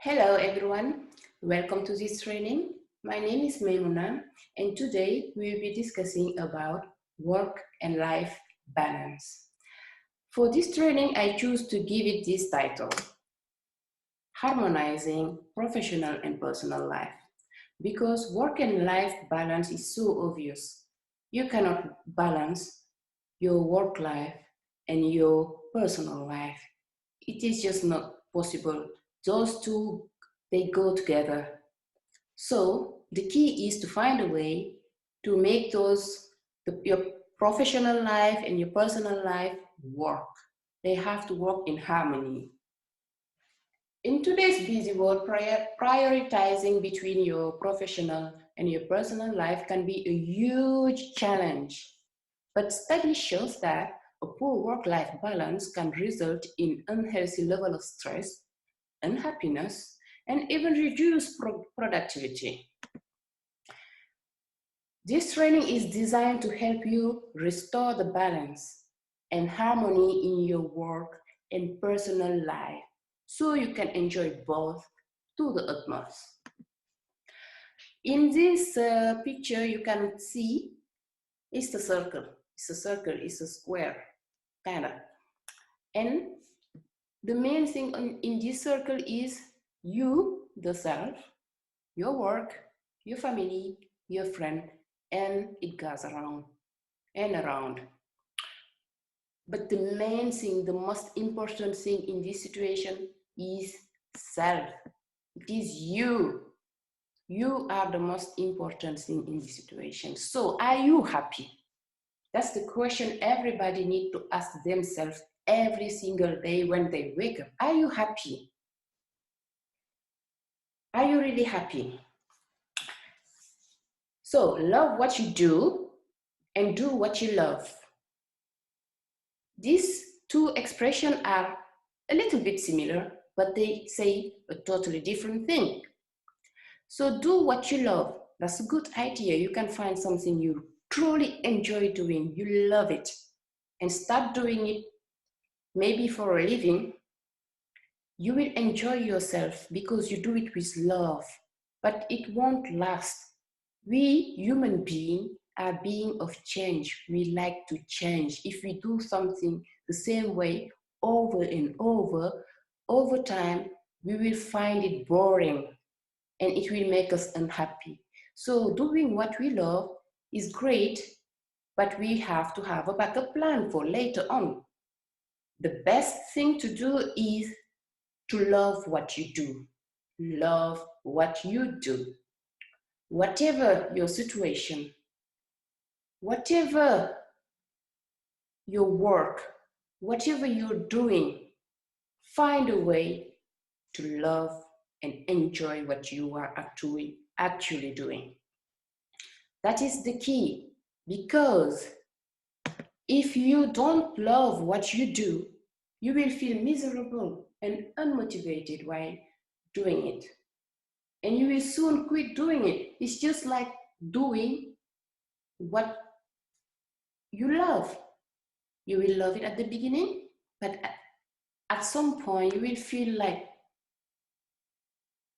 Hello everyone, welcome to this training. My name is Maimuna and today we will be discussing about work and life balance. For this training I choose to give it this title, Harmonizing Professional and Personal Life, because work and life balance is so obvious. You cannot balance your work life and your personal life. It is just not possible. Those two, they go together. So the key is to find a way to make your professional life and your personal life work. They have to work in harmony. In today's busy world, prioritizing between your professional and your personal life can be a huge challenge. But study shows that a poor work-life balance can result in unhealthy level of stress, unhappiness, and even reduced productivity. This training is designed to help you restore the balance and harmony in your work and personal life so you can enjoy both to the utmost. In this picture, you can see it's a circle. It's a circle, it's a square, kind of. And the main thing in this circle is you, the self, your work, your family, your friend, and it goes around and around. But the main thing, the most important thing in this situation is self. It is you. You are the most important thing in this situation. So are you happy? That's the question everybody needs to ask themselves every single day when they wake up. Are you happy? Are you really happy? So love what you do and do what you love. These two expressions are a little bit similar, but they say a totally different thing. So do what you love. That's a good idea. You can find something you truly enjoy doing. You love it. And start doing it maybe for a living. You will enjoy yourself because you do it with love. But it won't last. We human beings are beings of change. We like to change. If we do something the same way over and over time, we will find it boring and it will make us unhappy. So doing what we love is great, but we have to have a backup plan for later on. The best thing to do is to love what you do. Love what you do. Whatever your situation, whatever your work, whatever you're doing, find a way to love and enjoy what you are actually doing. That is the key, because if you don't love what you do, you will feel miserable and unmotivated while doing it. And you will soon quit doing it. It's just like doing what you love. You will love it at the beginning, but at some point you will feel like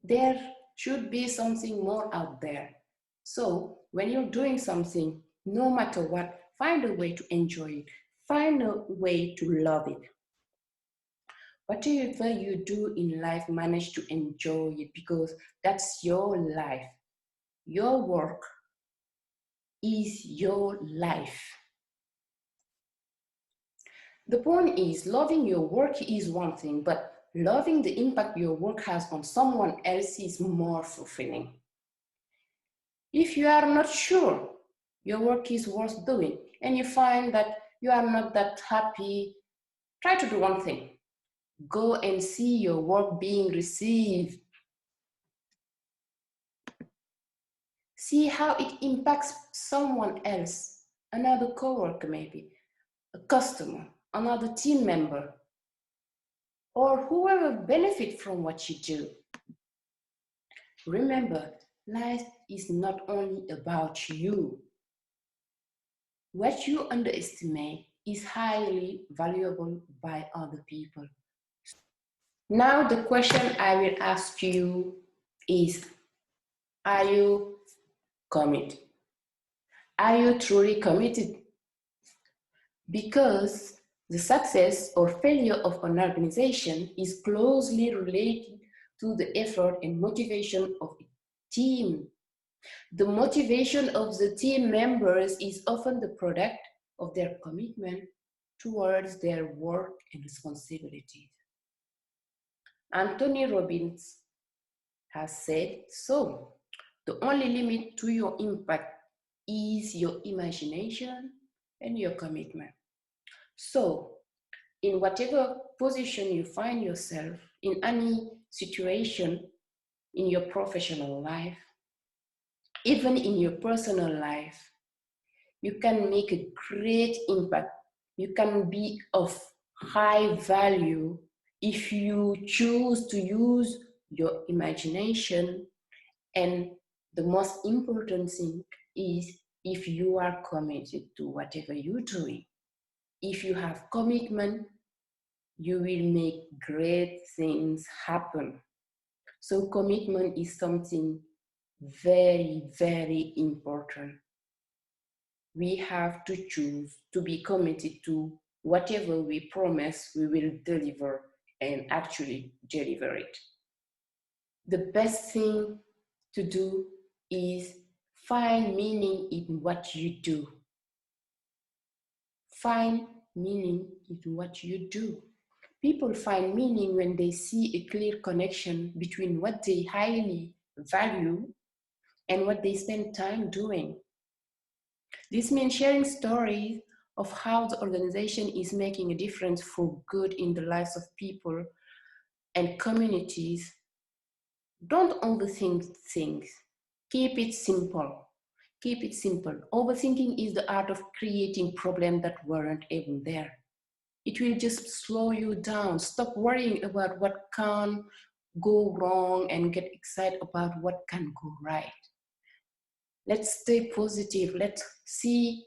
there should be something more out there. So when you're doing something, no matter what, find a way to enjoy it. Find a way to love it. Whatever you do in life, manage to enjoy it, because that's your life. Your work is your life. The point is, loving your work is one thing, but loving the impact your work has on someone else is more fulfilling. If you are not sure your work is worth doing and you find that you are not that happy, try to do one thing. Go and see your work being received. See how it impacts someone else, another coworker maybe, a customer, another team member, or whoever benefits from what you do. Remember, life is not only about you. What you underestimate is highly valuable by other people. Now the question I will ask you is, are you committed? Are you truly committed? Because the success or failure of an organization is closely related to the effort and motivation of a team. The motivation of the team members is often the product of their commitment towards their work and responsibilities. Anthony Robbins has said so. The only limit to your impact is your imagination and your commitment. So, in whatever position you find yourself, in any situation in your professional life, even in your personal life, you can make a great impact. You can be of high value if you choose to use your imagination. And the most important thing is if you are committed to whatever you're doing. If you have commitment, you will make great things happen. So commitment is something very, very important. We have to choose to be committed to whatever we promise we will deliver and actually deliver it. The best thing to do is find meaning in what you do. Find meaning in what you do. People find meaning when they see a clear connection between what they highly value and what they spend time doing. This means sharing stories of how the organization is making a difference for good in the lives of people and communities. Don't overthink things. Keep it simple. Keep it simple. Overthinking is the art of creating problems that weren't even there. It will just slow you down. Stop worrying about what can go wrong and get excited about what can go right. Let's stay positive. Let's see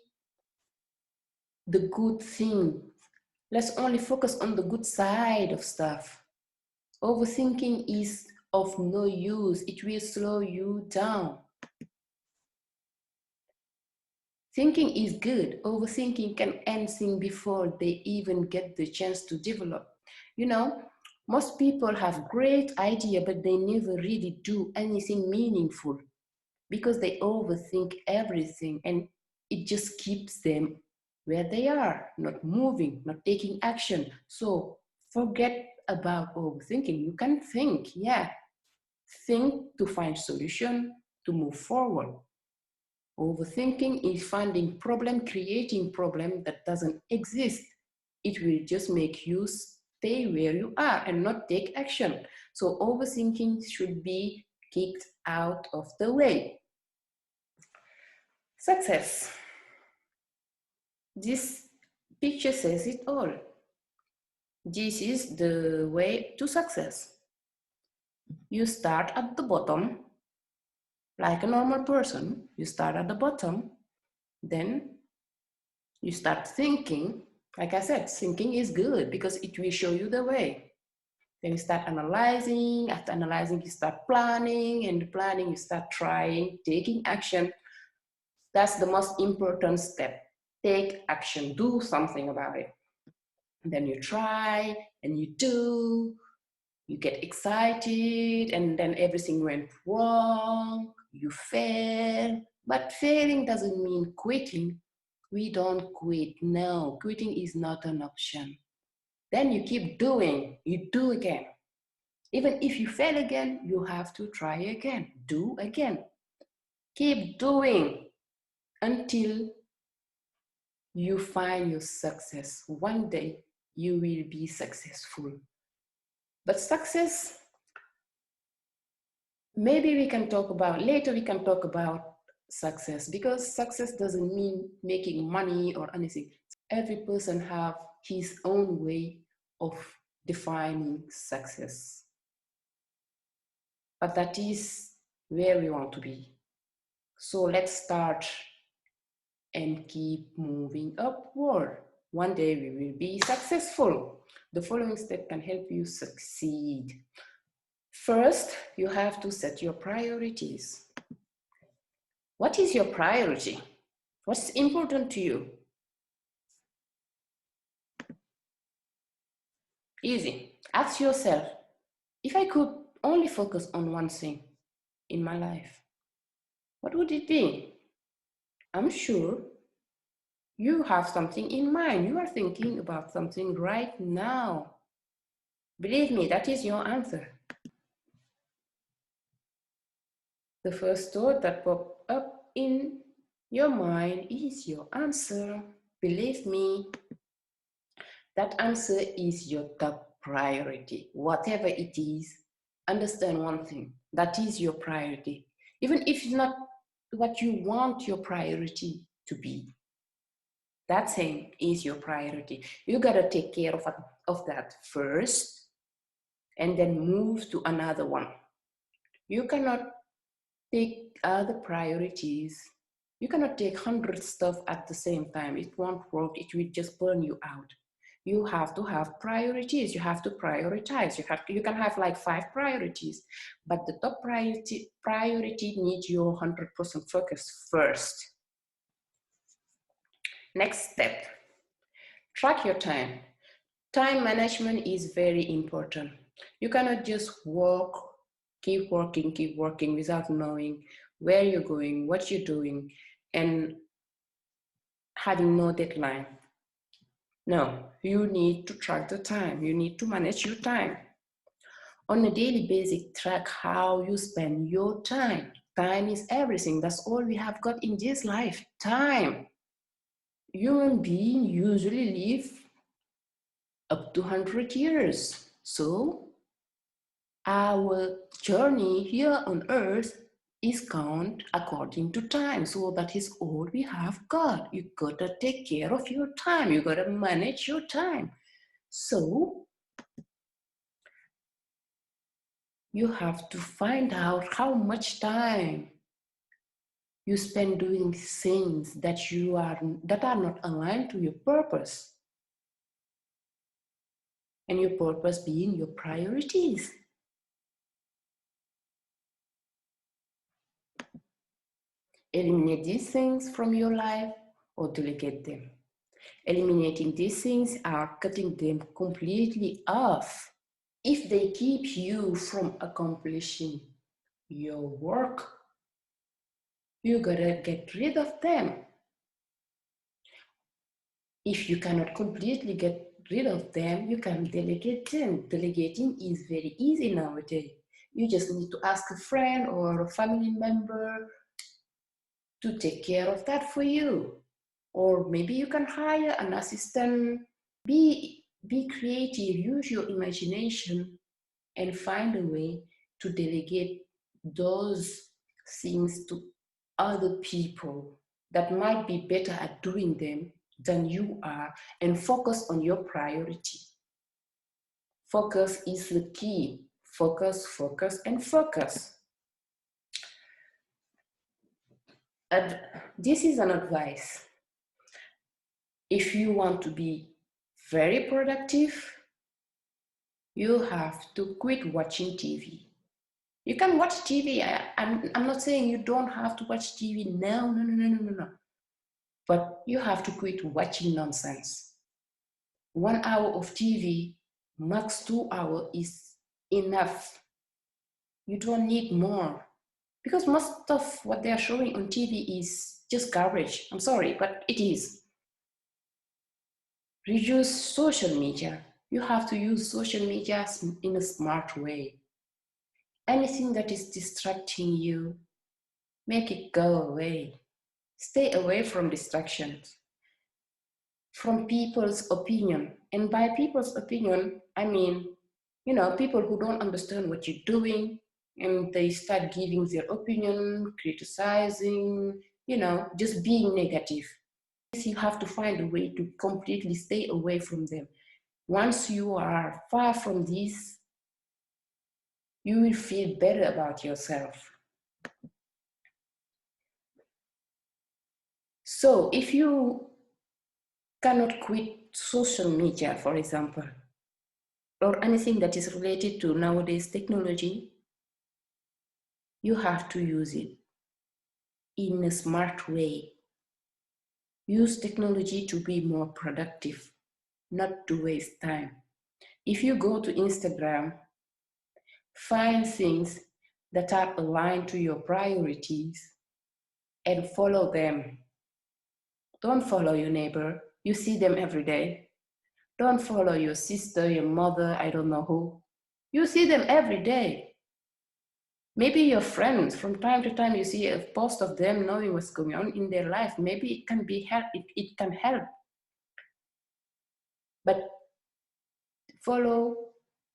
the good thing. Let's only focus on the good side of stuff. Overthinking is of no use. It will slow you down. Thinking is good. Overthinking can end things before they even get the chance to develop. You know, most people have great idea, but they never really do anything meaningful because they overthink everything, and it just keeps them where they are, not moving, not taking action. So forget about overthinking. You can think, yeah, think to find solution to move forward. Overthinking is finding problem, creating problem that doesn't exist. It will just make you stay where you are and not take action. So overthinking should be kicked out of the way. Success. This picture says it all. This is the way to success. You start at the bottom, like a normal person. You start at the bottom, then you start thinking. Like I said, thinking is good because it will show you the way. Then you start analyzing. After analyzing, you start planning, and planning, you start trying, taking action. That's the most important step. Take action, do something about it. And then you try and you do, you get excited, and then everything went wrong, you fail. But failing doesn't mean quitting. We don't quit. No, quitting is not an option. Then you keep doing, you do again. Even if you fail again, you have to try again, do again. Keep doing until you find your success. One day you will be successful. But success, maybe we can talk about later, we can talk about success, because success doesn't mean making money or anything. Every person have his own way of defining success. But that is where we want to be. So let's start and keep moving upward. One day we will be successful. The following step can help you succeed. First, you have to set your priorities. What is your priority? What's important to you? Easy. Ask yourself, if I could only focus on one thing in my life, what would it be? I'm sure you have something in mind. You are thinking about something right now. Believe me, that is your answer. The first thought that pops up in your mind is your answer. Believe me, that answer is your top priority. Whatever it is, understand one thing, that is your priority. Even if it's not what you want your priority to be, that thing is your priority. You gotta take care of that first and then move to another one. You cannot take other priorities. You cannot take 100 stuff at the same time. It won't work. It will just burn you out. You have to have priorities. You have to prioritize. You can have like 5 priorities, but the top priority needs your 100% focus first. Next step, track your time. Time management is very important. You cannot just keep working without knowing where you're going, what you're doing, and having no deadline. No, you need to track the time. You need to manage your time. On a daily basis, track how you spend your time. Time is everything. That's all we have got in this life, time. Human beings usually live up to 100 years. So our journey here on earth is count according to time. So that is all we have got. You gotta take care of your time. You gotta manage your time. So you have to find out how much time you spend doing things that are not aligned to your purpose. And your purpose being your priorities. Eliminate these things from your life or delegate them. Eliminating these things are cutting them completely off. If they keep you from accomplishing your work, you gotta get rid of them. If you cannot completely get rid of them, you can delegate them. Delegating is very easy nowadays. You just need to ask a friend or a family member to take care of that for you. Or maybe you can hire an assistant. Be creative, use your imagination and find a way to delegate those things to other people that might be better at doing them than you are, and focus on your priority. Focus is the key. Focus, focus, and focus. And this is an advice. If you want to be very productive, you have to quit watching TV. You can watch TV. I'm not saying you don't have to watch TV. No. But you have to quit watching nonsense. 1 hour of TV, max 2 hours is enough. You don't need more. Because most of what they are showing on TV is just garbage. I'm sorry, but it is. Reduce social media. You have to use social media in a smart way. Anything that is distracting you, make it go away. Stay away from distractions, from people's opinion. And by people's opinion, I mean, people who don't understand what you're doing and they start giving their opinion, criticizing, just being negative. You have to find a way to completely stay away from them. Once you are far from this, you will feel better about yourself. So if you cannot quit social media, for example, or anything that is related to nowadays technology, you have to use it in a smart way. Use technology to be more productive, not to waste time. If you go to Instagram, find things that are aligned to your priorities and follow them. Don't follow your neighbor. You see them every day. Don't follow your sister, your mother, I don't know who. You see them every day. Maybe your friends, from time to time, you see a post of them knowing what's going on in their life. Maybe it can be help. It can help. But follow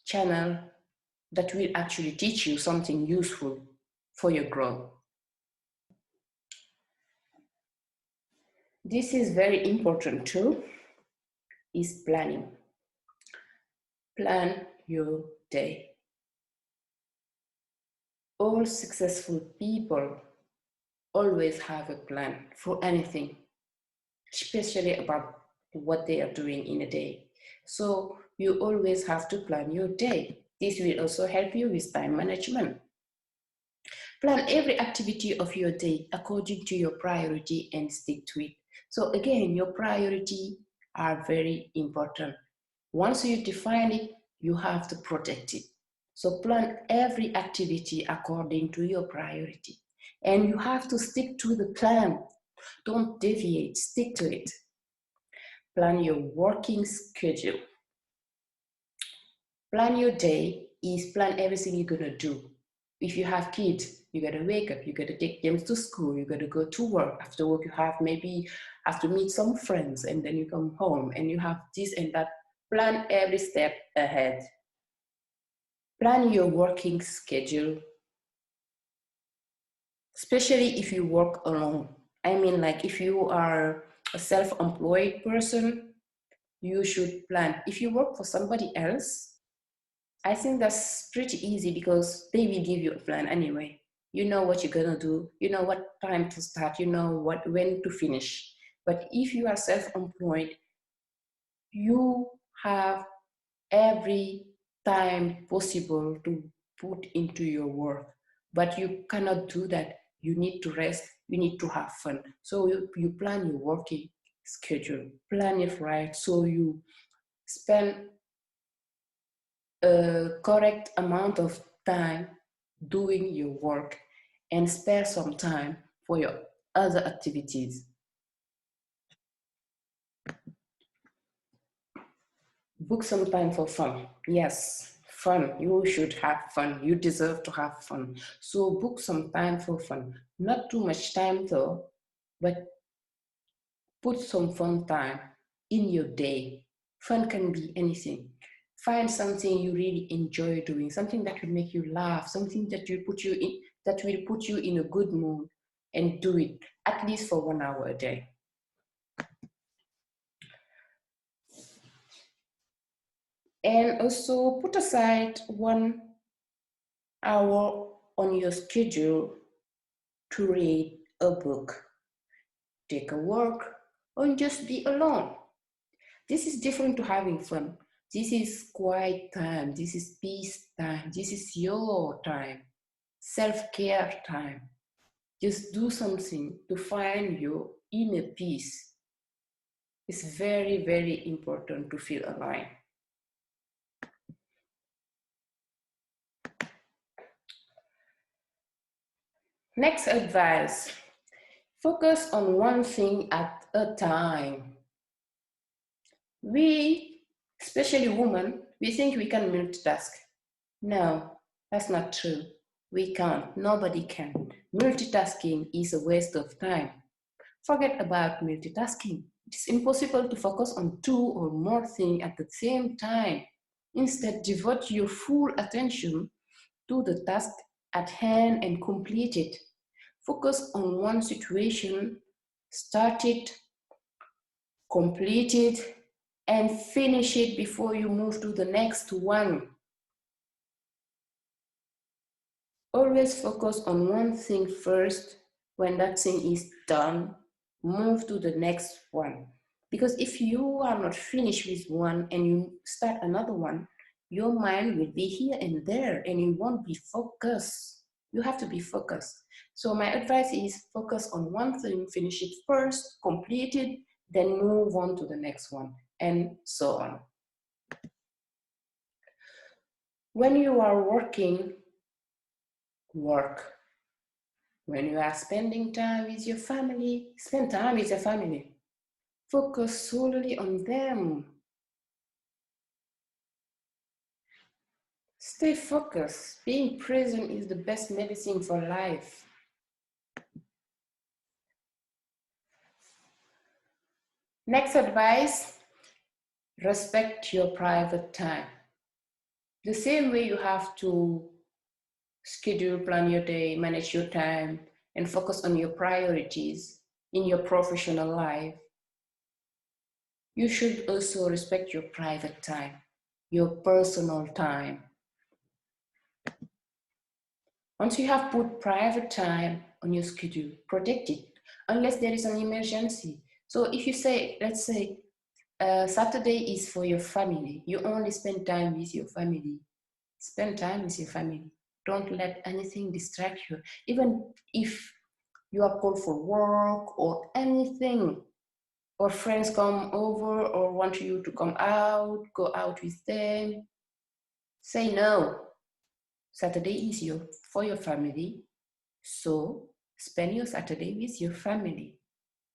channel that will actually teach you something useful for your growth. This is very important too, is planning. Plan your day. All successful people always have a plan for anything, especially about what they are doing in a day. So you always have to plan your day. This will also help you with time management. Plan every activity of your day according to your priority and stick to it. So again, your priority are very important. Once you define it, you have to protect it. So plan every activity according to your priority. And you have to stick to the plan. Don't deviate, stick to it. Plan your working schedule. Plan your day is plan everything you're gonna do. If you have kids, you gotta wake up, you gotta take them to school, you gotta go to work. After work, you have to meet some friends, and then you come home and you have this and that. Plan every step ahead. Plan your working schedule, especially if you work alone. I mean, like if you are a self-employed person, you should plan. If you work for somebody else, I think that's pretty easy because they will give you a plan anyway. You know what you're gonna do, you know what time to start, you know when to finish. But if you are self-employed, you have every time possible to put into your work, but you cannot do that. You need to rest, you need to have fun. So you plan your working schedule, plan it right, so you spend a correct amount of time doing your work and spare some time for your other activities. Book some time for fun. Yes, fun. You should have fun. You deserve to have fun. So book some time for fun. Not too much time though, but put some fun time in your day. Fun can be anything. Find something you really enjoy doing, something that will make you laugh, something that will put you in a good mood, and do it at least for 1 hour a day. And also put aside 1 hour on your schedule to read a book, take a walk, or just be alone. This is different to having fun. This is quiet time. This is peace time. This is your time, self-care time. Just do something to find your inner peace. It's very, very important to feel alive. Next advice, focus on one thing at a time. We, especially women, we think we can multitask. No, that's not true. We can't. Nobody can. Multitasking is a waste of time. Forget about multitasking. It's impossible to focus on 2 or more things at the same time. Instead, devote your full attention to the task at hand and complete it. Focus on one situation, start it, complete it, and finish it before you move to the next one. Always focus on one thing first. When that thing is done, move to the next one. Because if you are not finished with one and you start another one, your mind will be here and there and you won't be focused. You have to be focused. So my advice is focus on one thing, finish it first, complete it, then move on to the next one, and so on. When you are working, work. When you are spending time with your family, spend time with your family. Focus solely on them. Stay focused. Being present is the best medicine for life. Next advice, respect your private time. The same way you have to schedule, plan your day, manage your time, and focus on your priorities in your professional life, you should also respect your private time, your personal time. Once you have put private time on your schedule, protect it, unless there is an emergency. So if you say, let's say, Saturday is for your family, you only spend time with your family. Spend time with your family. Don't let anything distract you. Even if you are called for work or anything, or friends come over or want you to come out, go out with them, say no. Saturday is for your family, so spend your Saturday with your family.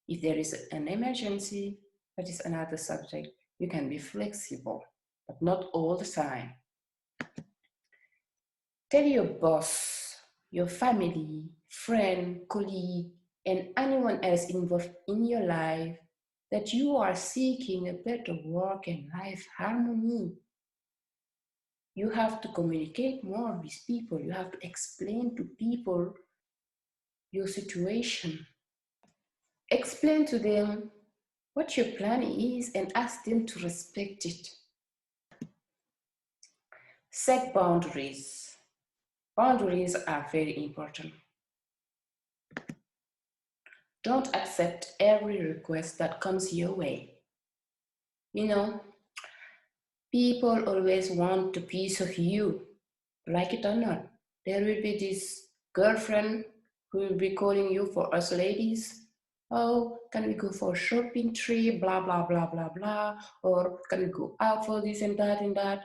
If there is an emergency, that is another subject. You can be flexible, but not all the time. Tell your boss, your family, friend, colleague, and anyone else involved in your life that you are seeking a better work and life harmony. You have to communicate more with people. You have to explain to people your situation. Explain to them what your plan is and ask them to respect it. Set boundaries. Boundaries are very important. Don't accept every request that comes your way. You know, people always want a piece of you, like it or not. There will be this girlfriend who will be calling you for us ladies. Oh, can we go for a shopping trip? Blah, blah, blah, blah, blah. Or can we go out for this and that and that?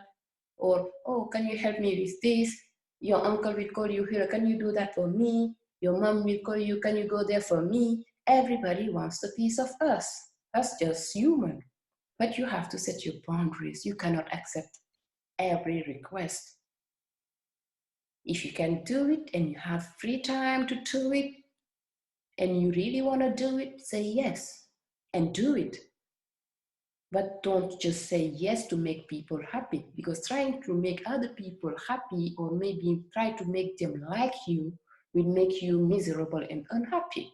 Or, oh, can you help me with this? Your uncle will call you here. Can you do that for me? Your mom will call you. Can you go there for me? Everybody wants a piece of us. That's just human. But you have to set your boundaries. You cannot accept every request. If you can do it and you have free time to do it and you really want to do it, say yes and do it. But don't just say yes to make people happy, because trying to make other people happy or maybe try to make them like you will make you miserable and unhappy.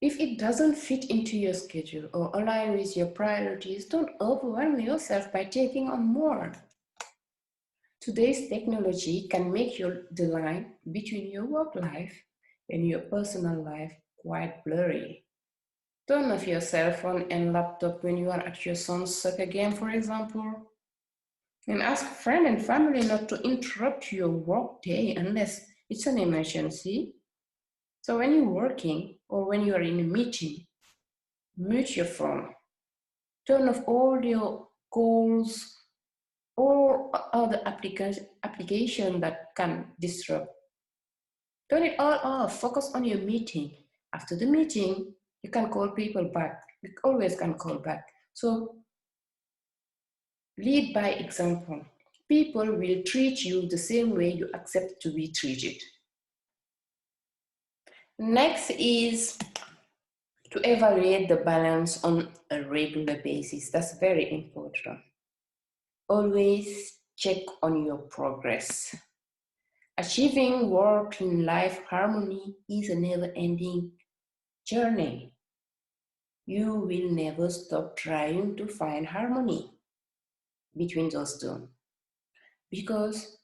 If it doesn't fit into your schedule or align with your priorities, don't overwhelm yourself by taking on more. Today's technology can make the line between your work life and your personal life quite blurry. Turn off your cell phone and laptop when you are at your son's soccer game, for example. And ask friends and family not to interrupt your work day unless it's an emergency. So when you're working or when you are in a meeting, mute your phone. Turn off all your calls or other application that can disrupt. Turn it all off. Focus on your meeting. After the meeting, you can call people back. You always can call back. So lead by example. People will treat you the same way you accept to be treated. Next is to evaluate the balance on a regular basis. That's very important. Always check on your progress. Achieving work and life harmony is a never-ending journey. You will never stop trying to find harmony between those two. Because,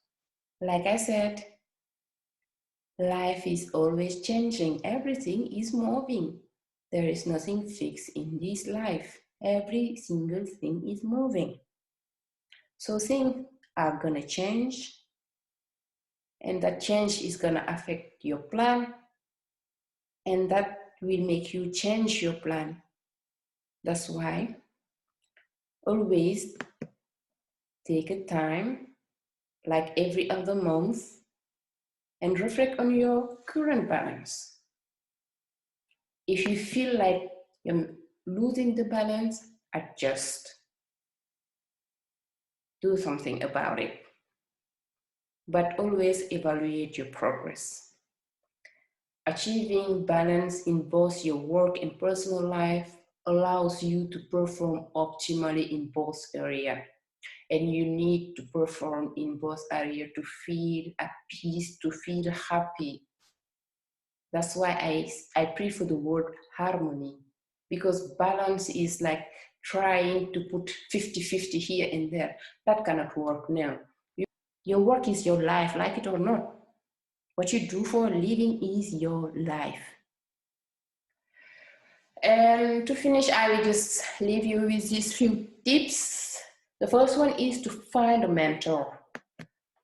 like I said, life is always changing. Everything is moving. There is nothing fixed in this life. Every single thing is moving. So things are gonna change, and that change is gonna affect your plan, and that will make you change your plan. That's why always take a time, like every other month, and reflect on your current balance. If you feel like you're losing the balance, adjust. Do something about it. But always evaluate your progress. Achieving balance in both your work and personal life allows you to perform optimally in both areas. And you need to perform in both areas to feel at peace, to feel happy. That's why I prefer the word harmony, because balance is like trying to put 50-50 here and there. That cannot work now. Your work is your life, like it or not. What you do for a living is your life. And to finish, I will just leave you with these few tips. The first one is to find a mentor.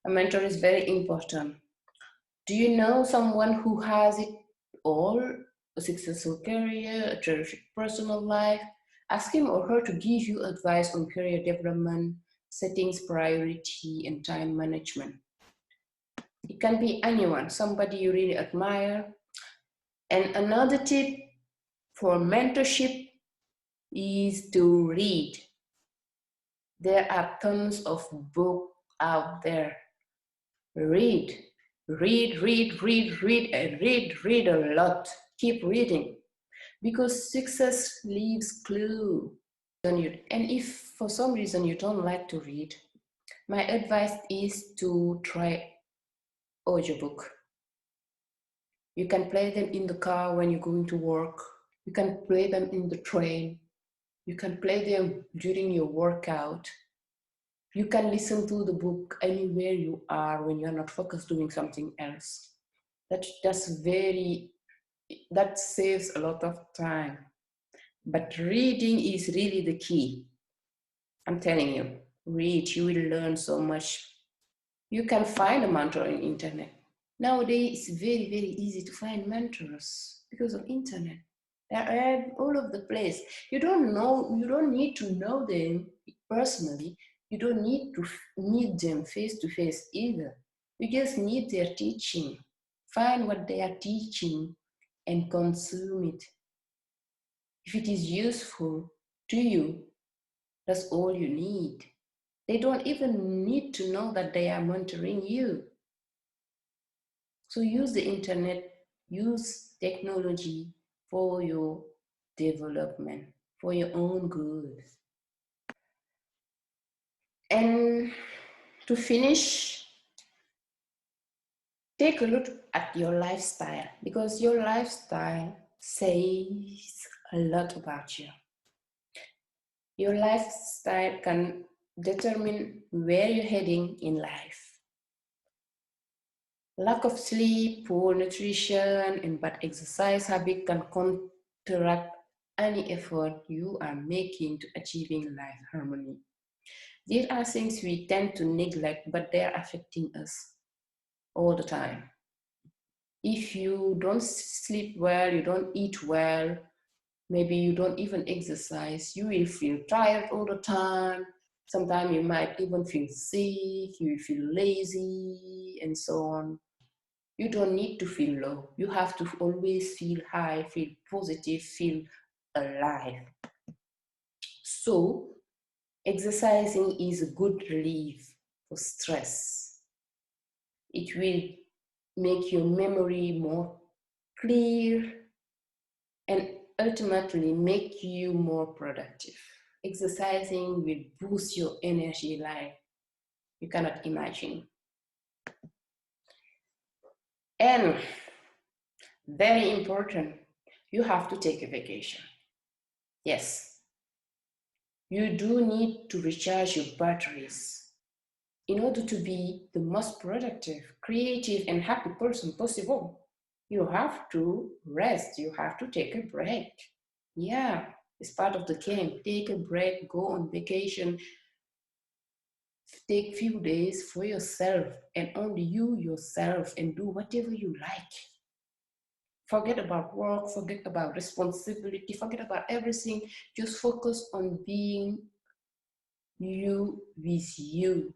A mentor is very important. Do you know someone who has it all? A successful career, a terrific personal life? Ask him or her to give you advice on career development, settings, priority, and time management. It can be anyone, somebody you really admire. And another tip for mentorship is to read. There are tons of books out there. Read, read a lot. Keep reading, because success leaves clue. And if for some reason you don't like to read, my advice is to try audiobook. You can play them in the car when you're going to work. You can play them in the train. You can play them during your workout. You can listen to the book anywhere you are when you're not focused doing something else. That saves a lot of time. But reading is really the key. I'm telling you, read, you will learn so much. You can find a mentor on the internet. Nowadays, it's very, very easy to find mentors because of internet. They're all over the place. You don't need to know them personally. You don't need to meet them face to face either. You just need their teaching. Find what they are teaching and consume it. If it is useful to you, that's all you need. They don't even need to know that they are mentoring you. So use the internet, use technology for your development, for your own good. And to finish, take a look at your lifestyle, because your lifestyle says a lot about you. Your lifestyle can determine where you're heading in life. Lack of sleep, poor nutrition, and bad exercise habit can counteract any effort you are making to achieving life harmony. These are things we tend to neglect, but they are affecting us all the time. If you don't sleep well, you don't eat well, maybe you don't even exercise, you will feel tired all the time. Sometimes you might even feel sick, you will feel lazy, and so on. You don't need to feel low. You have to always feel high, feel positive, feel alive. So, exercising is a good relief for stress. It will make your memory more clear and ultimately make you more productive. Exercising will boost your energy like you cannot imagine. And very important, you have to take a vacation. Yes, you do need to recharge your batteries in order to be the most productive, creative, and happy person possible. You have to rest, you have to take a break. Yeah, it's part of the game. Take a break, go on vacation, Take few days for yourself and only you yourself and do whatever you like. Forget about work, forget about responsibility, forget about everything. Just focus on being you with you,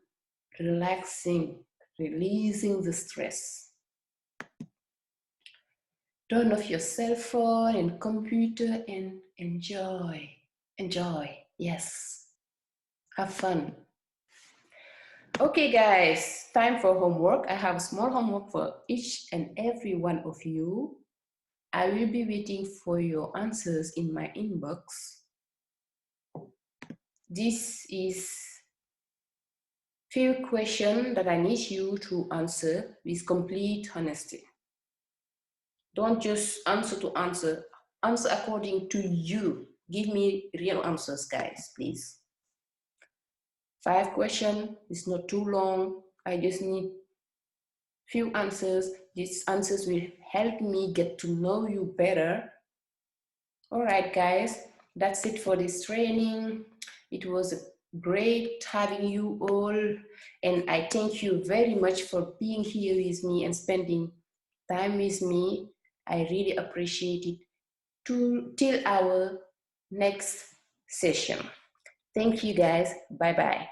relaxing, releasing the stress. Turn off your cell phone and computer and enjoy. Enjoy, yes. Have fun. Okay, guys, time for homework. I have a small homework for each and every one of you. I will be waiting for your answers in my inbox. This is few questions that I need you to answer with complete honesty. Don't just answer to answer. Answer according to you. Give me real answers, guys, please. 5 questions. It's not too long. I just need few answers. These answers will help me get to know you better. All right, guys, that's it for this training. It was great having you all, and I thank you very much for being here with me and spending time with me. I really appreciate it. Till our next session. Thank you, guys. Bye-bye.